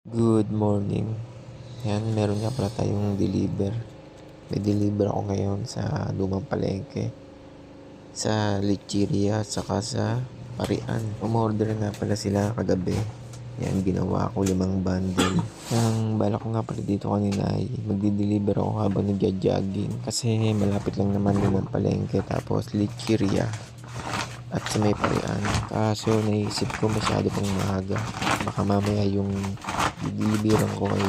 Good morning. Ayan, meron nga pala tayong deliver. May deliver ako ngayon sa Lumang Palengke, sa Lecheria, saka sa Parian. Umorder nga pala sila kagabi. Ayan, ginawa ko 5 bundle. Ang balak ko nga pala dito kanina ay magdi-deliver ako habang nagja-jogging. Kasi malapit lang naman Lumang Palengke, tapos Lecheria at sa may Parian. Kaso naisip ko masyado pang maaga. Baka mamaya yung deliveran ko ay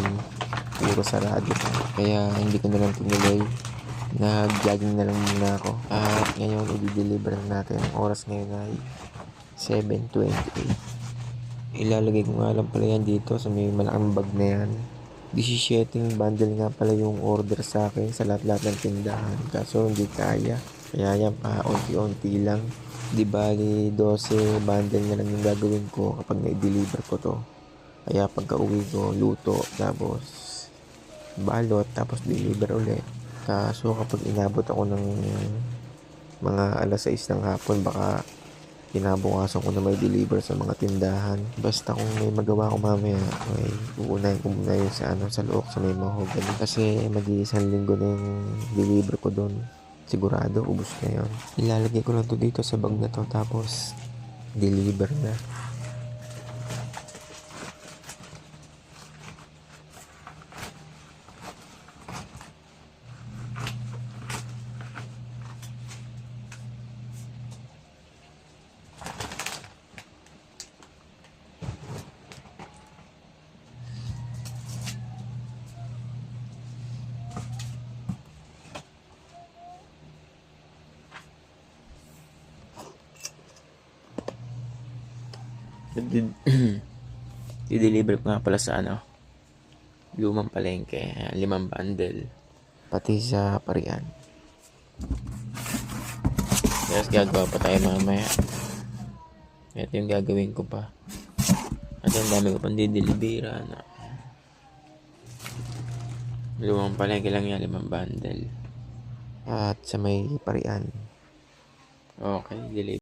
puro sarado pa. Kaya hindi ko na lang tinuloy. Nag-jogging na lang muna ako. At ngayon i-deliver natin. Ang oras ngayon ay 7:28. Ilalagay ko nga lang pala yan dito sa may malaking bag na yan. 17 bundle nga pala yung order sa akin sa lahat-lahat ng tindahan. Kaso hindi kaya. Kaya yan pa, unti-unti lang. Di bali 12 bundle na lang yung gagawin ko kapag na-deliver ko to. Kaya pagka uwi ko, luto, tapos balot, tapos deliver ulit. Kaso kapag inabot ako ng mga alas 6 ng hapon, baka kinabukasan ko na may deliver sa mga tindahan. Basta kung may magawa ko mamaya, ay uunahin ko muna yun sa Look, sa may Mahogany. Kasi mag-iisang linggo na yung deliver ko doon. Sigurado, ubos na yun. Ilalagay ko lang to dito sa bag na to, tapos deliver na. I-deliver ko nga pala sa Lumang Palengke, 5 bundle, pati sa Parian. Tapos gagawa pa tayo mamaya. Ito yung gagawin ko pa. At ang dami ko pang dideliveran. Lumang Palengke lang yan, 5 bundle. At sa may Parian. Okay, deliver.